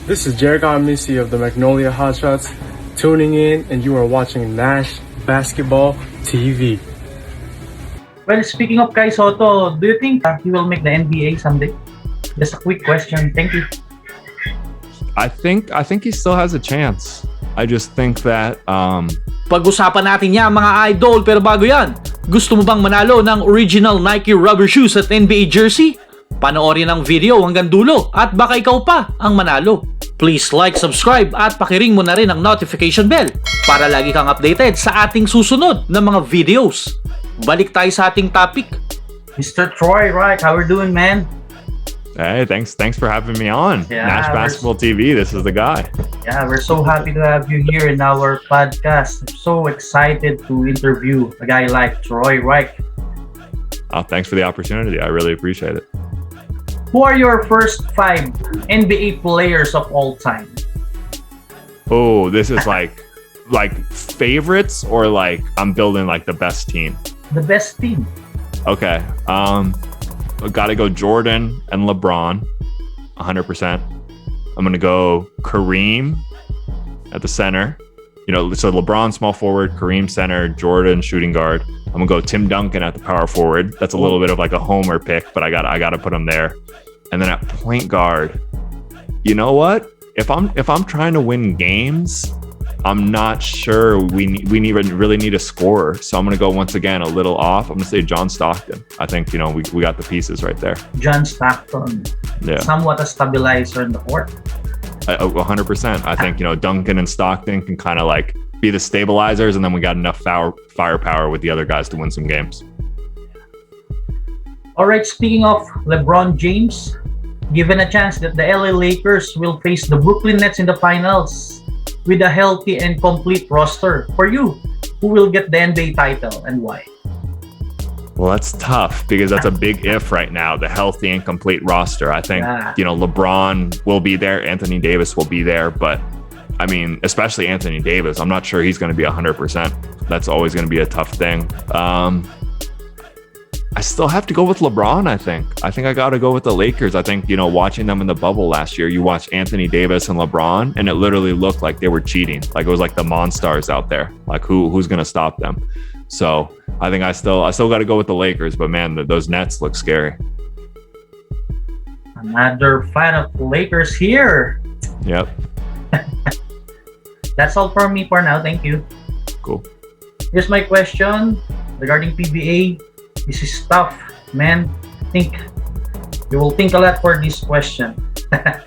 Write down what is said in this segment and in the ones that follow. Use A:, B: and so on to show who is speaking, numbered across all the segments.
A: This is Jericho Missy of the Magnolia Hotshots tuning in, and you are watching Nash Basketball TV.
B: Well, speaking of Kai Sotto, do you think he will make the NBA someday? Just a quick question. Thank you.
C: I think he still has a chance. I just think that
D: Pag-usapan natin yan mga idol, pero bago yan, gusto mo bang manalo ng original Nike rubber shoes at NBA jersey? Panoorin ang video hanggang dulo at baka ikaw pa ang manalo. Please like, subscribe at pakiring mo na rin ang notification bell para lagi kang updated sa ating susunod na mga videos. Balik tayo sa ating topic.
B: Mr. Troy, Rike, how are you doing, man?
C: hey, thanks for having me on.
B: Yeah,
C: Nash Basketball TV. This is the guy.
B: Yeah, we're so happy to have you here in our podcast. I'm so excited to interview a guy like Troy Rike.
C: Oh, thanks for the opportunity. I really appreciate it.
B: Who are your first 5 NBA players of all time?
C: Oh, this is like favorites or like I'm building like the best team.
B: The best team.
C: Okay. Got to go Jordan and LeBron, 100%. I'm gonna go Kareem at the center. You know, so LeBron small forward, Kareem center, Jordan shooting guard. I'm gonna go Tim Duncan at the power forward. That's a little bit of like a homer pick, but I gotta put him there. And then at point guard, you know what? If I'm trying to win games, I'm not sure we really need a scorer. So I'm gonna go once again a little off. I'm gonna say John Stockton. I think we got the pieces right there.
B: John Stockton.
C: Yeah.
B: Somewhat a stabilizer in the court.
C: 100%. I think Duncan and Stockton can kind of like be the stabilizers, and then we got enough firepower with the other guys to win some games.
B: All right, speaking of LeBron James, given a chance that the LA Lakers will face the Brooklyn Nets in the finals with a healthy and complete roster, for you, who will get the NBA title and why?
C: Well, that's tough because that's a big if right now, the healthy and complete roster. I think, LeBron will be there, Anthony Davis will be there, but I mean, especially Anthony Davis, I'm not sure he's going to be 100%. That's always going to be a tough thing. I still have to go with LeBron, I think. I think I got to go with the Lakers. I think, watching them in the bubble last year, you watched Anthony Davis and LeBron, and it literally looked like they were cheating. Like it was like the Monstars out there. Like who's going to stop them? So I think I still got to go with the Lakers, but man, those Nets look scary.
B: Another fan of the Lakers here.
C: Yep.
B: That's all for me for now. Thank you.
C: Cool.
B: Here's my question regarding PBA. This is tough, man. You will think a lot for this question.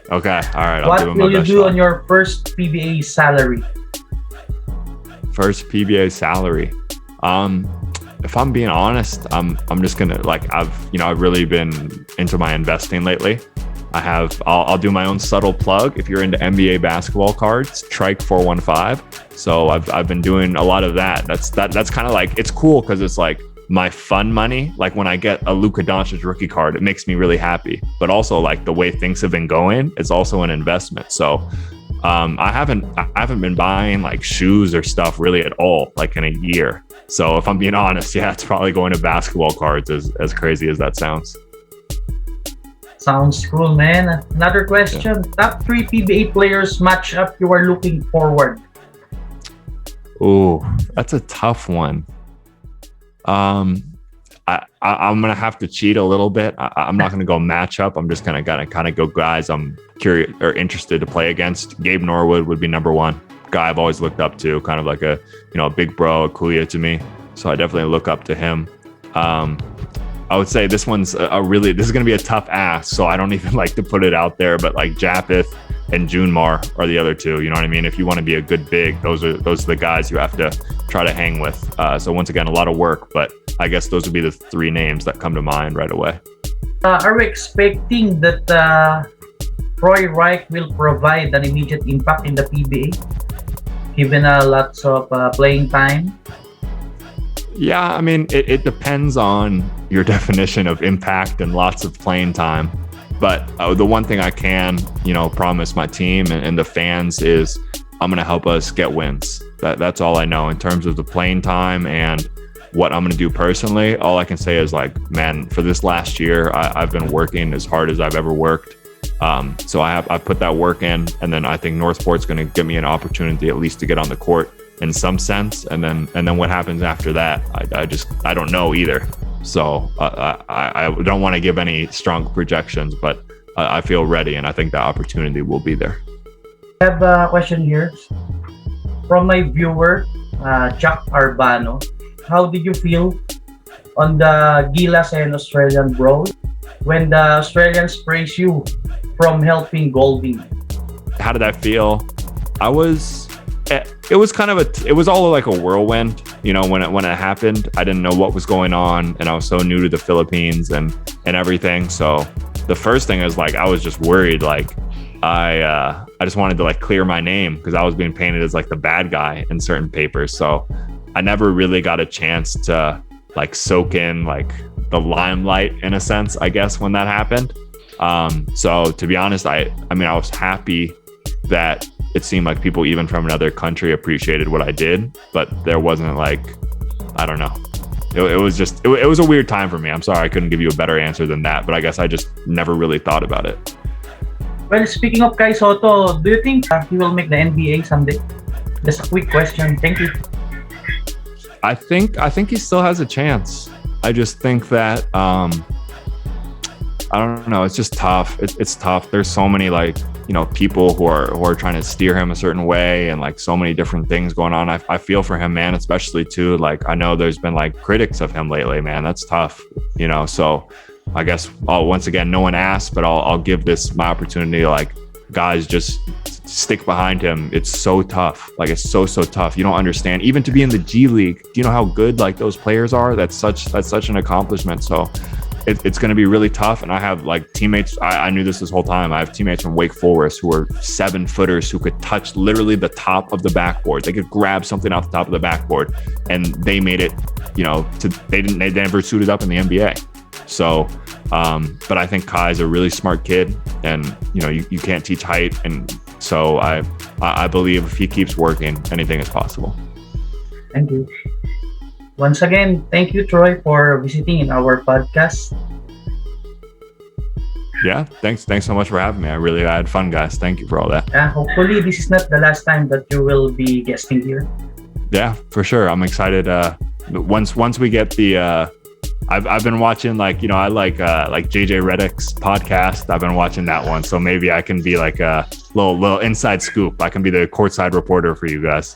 C: Okay. All right.
B: What will you do on your first PBA salary?
C: First PBA salary. If I'm being honest, I'm just gonna I've really been into my investing lately. I'll do my own subtle plug. If you're into NBA basketball cards, Trike 415. So I've been doing a lot of that. That's kind of like, it's cool because it's like my fun money. Like when I get a Luka Doncic rookie card, it makes me really happy. But also like the way things have been going, it's also an investment. So I haven't been buying like shoes or stuff really at all, like in a year. So if I'm being honest, yeah, it's probably going to basketball cards, as crazy as that sounds.
B: Sounds cool, man. Another question. Yeah. Top 3 PBA players matchup you are looking forward.
C: Oh, that's a tough one. I'm gonna have to cheat a little bit. I'm not gonna go matchup. I'm just gonna kind of go guys I'm curious or interested to play against. Gabe Norwood would be number 1 guy I've always looked up to, kind of like a big bro, a Kuya to me. So I definitely look up to him. I would say this one's this is gonna be a tough ask. So I don't even like to put it out there, but like Japeth and Junmar are the other 2. You know what I mean? If you want to be a good big, those are the guys you have to try to hang with. So once again, a lot of work, but I guess those would be the 3 names that come to mind right away.
B: Are we expecting that Troy Rike will provide an immediate impact in the PBA, given lots of playing time?
C: Yeah, I mean, it depends on your definition of impact and lots of playing time. But the one thing I can, promise my team and the fans is I'm going to help us get wins. That's all I know in terms of the playing time and what I'm going to do personally. All I can say is like, man, for this last year, I've been working as hard as I've ever worked. So I put that work in, and then I think Northport's going to give me an opportunity at least to get on the court in some sense, and then what happens after that, I don't know either. So I don't want to give any strong projections, but I feel ready, and I think the opportunity will be there.
B: I have a question here from my viewer, Jack Arbano. How did you feel on the Gilas and Australian Brawl when the Australians praised you from helping Golding?
C: How did I feel? It was kind of it was all like a whirlwind, you know, when it happened. I didn't know what was going on, and I was so new to the Philippines and everything. So the first thing is like, I was just worried, like I just wanted to like clear my name because I was being painted as like the bad guy in certain papers. So I never really got a chance to like soak in like the limelight in a sense, I guess, when that happened. So to be honest, I mean, I was happy that it seemed like people even from another country appreciated what I did, but there wasn't like, I don't know. It was just, it was a weird time for me. I'm sorry I couldn't give you a better answer than that, but I guess I just never really thought about it.
B: Well, speaking of Kai Sotto, do you think he will make the NBA someday? Just a quick question. Thank you.
C: I think he still has a chance. I just think that I don't know. It's just tough. It's tough. There's so many like, you know, people who are trying to steer him a certain way, and like so many different things going on. I feel for him, man, especially too. Like I know there's been like critics of him lately, man. That's tough, you know. So I guess once again, no one asked, but I'll give this my opportunity. Like guys, just stick behind him. It's so tough. Like it's so tough. You don't understand. Even to be in the G League, do you know how good like those players are? That's such an accomplishment. So it's going to be really tough. And I have like teammates. I knew this whole time. I have teammates from Wake Forest who are 7-footers who could touch literally the top of the backboard. They could grab something off the top of the backboard, and they made it. You know, they never suited up in the NBA. So, but I think Kai's a really smart kid, and you know, you can't teach height, and so I believe if he keeps working, anything is possible.
B: Thank you. Once again, thank you, Troy, for visiting in our podcast.
C: Yeah, thanks so much for having me. I had fun, guys. Thank you for all that.
B: Hopefully, this is not the last time that you will be guesting here.
C: Yeah, for sure. I'm excited. Once we get the. I've been watching, like, you know, I like JJ Redick's podcast. I've been watching that one, so maybe I can be like a little inside scoop. I can be the courtside reporter for you guys.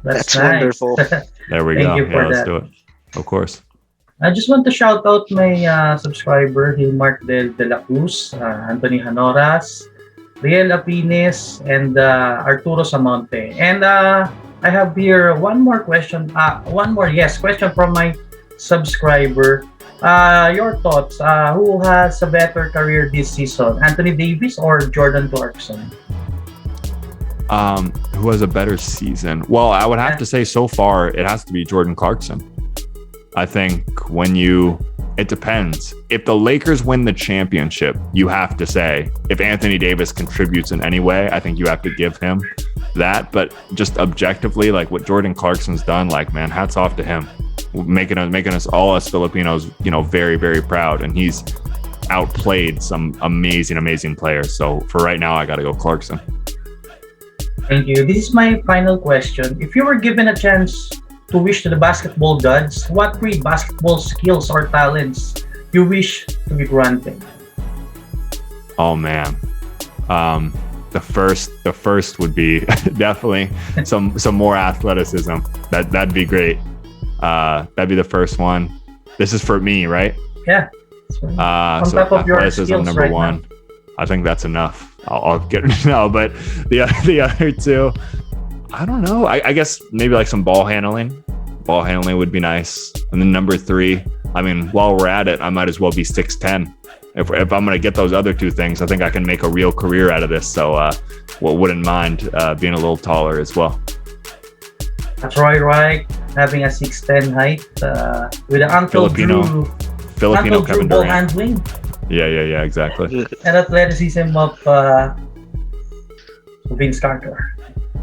B: That's nice.
E: Wonderful.
C: There we go. Yeah, let's do it. Of course.
B: I just want to shout out my subscriber, Hilmark de la Cruz, Anthony Hanoras, Riel Apines, and Arturo Samonte. And I have here one more question from my subscriber. Your thoughts, who has a better career this season, Anthony Davis or Jordan Clarkson?
C: Who has a better season? Well, I would have to say so far it has to be Jordan Clarkson. I think it depends. If the Lakers win the championship, you have to say, if Anthony Davis contributes in any way, I think you have to give him that. But just objectively, like what Jordan Clarkson's done, like, man, hats off to him. Making us all as Filipinos, you know, very, very proud. And he's outplayed some amazing players. So for right now, I got to go Clarkson.
B: Thank you. This is my final question. If you were given a chance to wish to the basketball gods, what 3 basketball skills or talents you wish to be granted?
C: Oh man, the first would be definitely some more athleticism. That'd be great. That'd be the first one. This is for me, right?
B: Yeah.
C: So
B: top of your
C: athleticism
B: skills
C: number
B: right
C: 1.
B: now.
C: I think that's enough. I'll get it now, but the other 2, I don't know. I guess maybe like some ball handling. Ball handling would be nice. And then number 3, I mean, while we're at it, I might as well be 6'10". If I'm going to get those other 2 things, I think I can make a real career out of this. So, wouldn't mind being a little taller as well.
B: That's Rike, having a 6'10" height with an Uncle
C: Filipino Kevin
B: ball
C: Durant.
B: handling.
C: Yeah, exactly.
B: And athleticism of Vince Carter.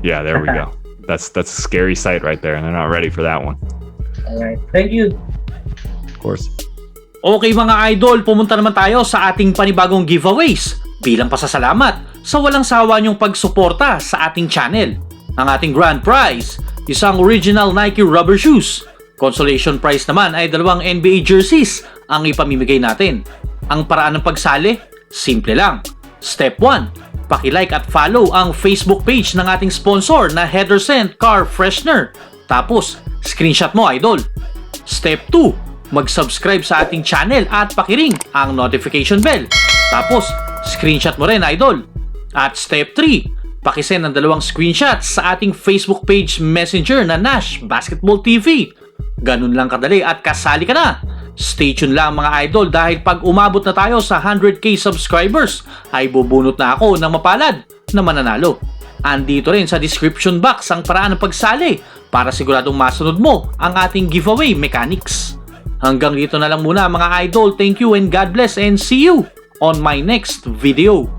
C: Yeah, there we go. That's a scary sight right there, and they're not ready for that one.
B: All right. Thank you.
C: Of course.
D: Okay mga idol, pumunta naman tayo sa ating panibagong giveaways. bilang pasasalamat sa walang sawa niyong pagsuporta sa ating channel. Ang ating grand prize, isang original Nike rubber shoes. Consolation prize naman ay 2 NBA jerseys ang ipamimigay natin. Ang paraan ng pagsali, simple lang. Step 1, paki-like at follow ang Facebook page ng ating sponsor na Header Scent Car Freshener. Tapos, screenshot mo, idol. Step 2, mag-subscribe sa ating channel at pakiring ang notification bell. Tapos, screenshot mo rin, idol. At step 3, pakisend ang 2 screenshots sa ating Facebook page messenger na Nash Basketball TV. Ganun lang kadali at kasali ka na. Stay tuned lang mga idol dahil pag umabot na tayo sa 100k subscribers ay bubunot na ako ng mapalad na mananalo. Andito rin sa description box ang paraan ng pagsali para siguradong masunod mo ang ating giveaway mechanics. Hanggang dito na lang muna mga idol. Thank you and God bless and see you on my next video.